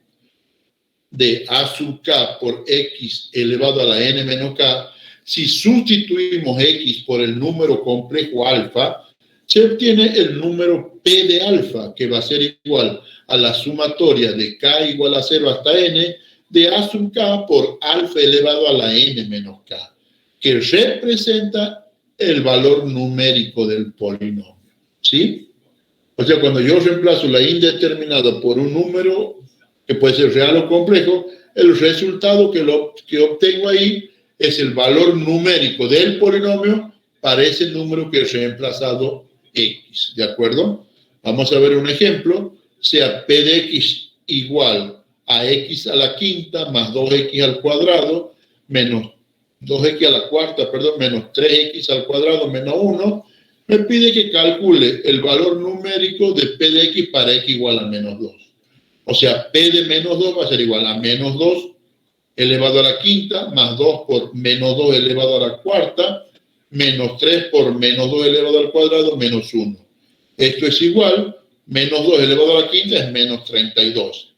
de A sub K por X elevado a la N menos K, si sustituimos X por el número complejo alfa, se obtiene el número P de alfa, que va a ser igual a la sumatoria de K igual a 0 hasta N, de A sub K por alfa elevado a la N menos K, que representa el valor numérico del polinomio. ¿Sí? O sea, cuando yo reemplazo la indeterminada por un número que puede ser real o complejo, el resultado que obtengo ahí es el valor numérico del polinomio para ese número que he reemplazado X. ¿De acuerdo? Vamos a ver un ejemplo. Sea P de X igual a X a la quinta más 2X al cuadrado menos 2X a la cuarta, perdón, menos 3X al cuadrado menos 1. Me pide que calcule el valor numérico de P de X para X igual a menos 2. O sea, P de menos 2 va a ser igual a menos 2 elevado a la quinta, más 2 por menos 2 elevado a la cuarta, menos 3 por menos 2 elevado al cuadrado, menos 1. Esto es igual, menos 2 elevado a la quinta es menos 32.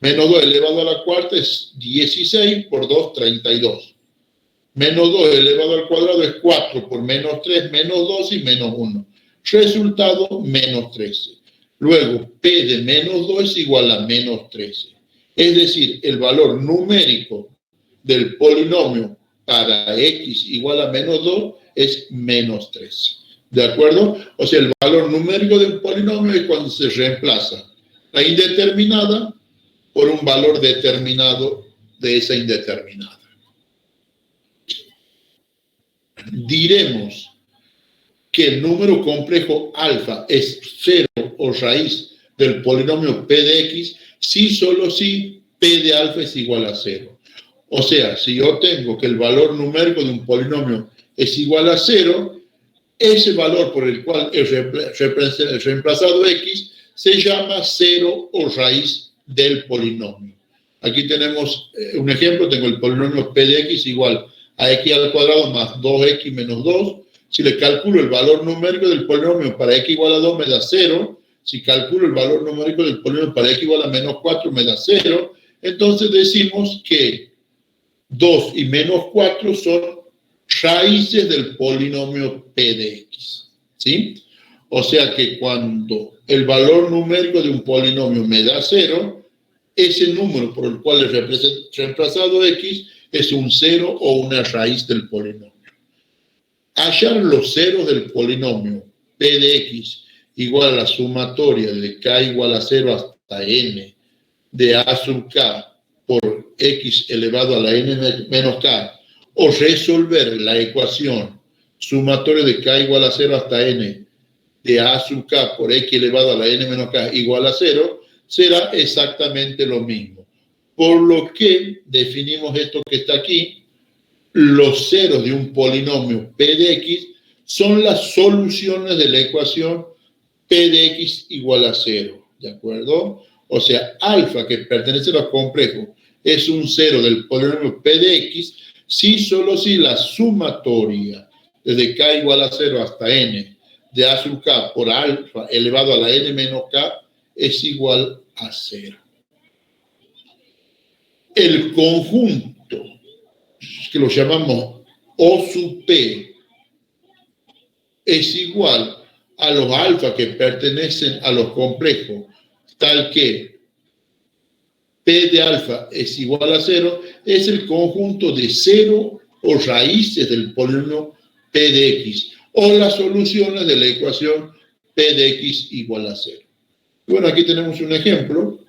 Menos 2 elevado a la cuarta es 16 por 2, 32. Menos 2 elevado al cuadrado es 4 por menos 3, menos 2 y menos 1. Resultado, menos 13. Luego, P de menos 2 es igual a menos 13. Es decir, el valor numérico del polinomio para X igual a menos 2 es menos 13. ¿De acuerdo? O sea, el valor numérico del polinomio es cuando se reemplaza la indeterminada por un valor determinado de esa indeterminada. Diremos que el número complejo alfa es 0 o raíz del polinomio P de X si solo si P de alfa es igual a 0. O sea, si yo tengo que el valor numérico de un polinomio es igual a 0, ese valor por el cual he reemplazado X se llama 0 o raíz del polinomio. Aquí tenemos un ejemplo, tengo el polinomio P de X igual a X al cuadrado más 2X menos 2. Si le calculo el valor numérico del polinomio para X igual a 2 me da 0. Si calculo el valor numérico del polinomio para X igual a menos 4 me da 0. Entonces decimos que 2 y menos 4 son raíces del polinomio P de X. ¿Sí? O sea que cuando el valor numérico de un polinomio me da 0, ese número por el cual he reemplazado X es un 0 o una raíz del polinomio. Hallar los ceros del polinomio P de X igual a la sumatoria de K igual a 0 hasta N de A sub K por X elevado a la N menos K, o resolver la ecuación sumatoria de K igual a 0 hasta N de A sub K por X elevado a la N menos K igual a 0, será exactamente lo mismo. Por lo que definimos esto que está aquí, los ceros de un polinomio P de X son las soluciones de la ecuación P de X igual a 0, ¿de acuerdo? O sea, alfa, que pertenece a los complejos, es un cero del polinomio P de X si solo si la sumatoria desde K igual a 0 hasta N de A sub K por alfa elevado a la N menos K es igual a 0. El conjunto, que lo llamamos O sub P, es igual a los alfa que pertenecen a los complejos, tal que P de alfa es igual a 0, es el conjunto de 0 o raíces del polinomio P de X, o las soluciones de la ecuación P de X igual a 0. Bueno, aquí tenemos un ejemplo.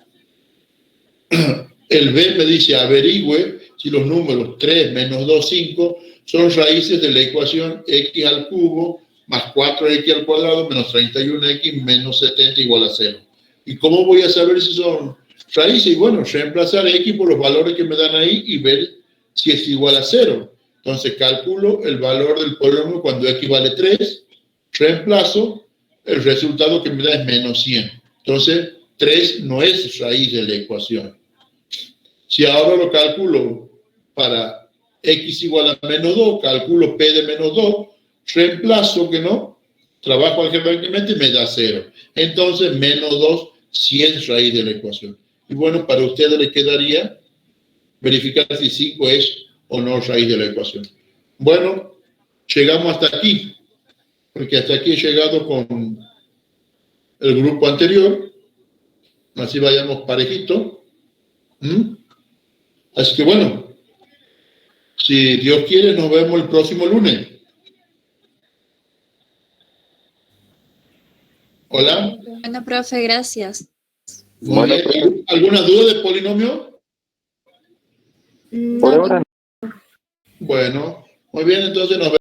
El B me dice averigüe si los números 3 menos 2, 5 son raíces de la ecuación X al cubo más 4X al cuadrado menos 31X menos 70 igual a 0. ¿Y cómo voy a saber si son raíces? Y bueno, reemplazar X por los valores que me dan ahí y ver si es igual a 0. Entonces calculo el valor del polinomio cuando X vale 3, reemplazo, el resultado que me da es menos 100. Entonces 3 no es raíz de la ecuación. Si ahora lo calculo para X igual a menos 2, calculo P de menos 2, reemplazo que no, trabajo algebraicamente y me da 0. Entonces, menos 2 sí es raíz de la ecuación. Y bueno, para ustedes les quedaría verificar si 5 es o no raíz de la ecuación. Bueno, llegamos hasta aquí, porque hasta aquí he llegado con el grupo anterior. Así vayamos parejito. Así que bueno, si Dios quiere, nos vemos el próximo lunes. Hola. Bueno, profe, gracias. Muy bien. ¿Alguna duda de polinomio? No. Bueno, muy bien, entonces nos vemos.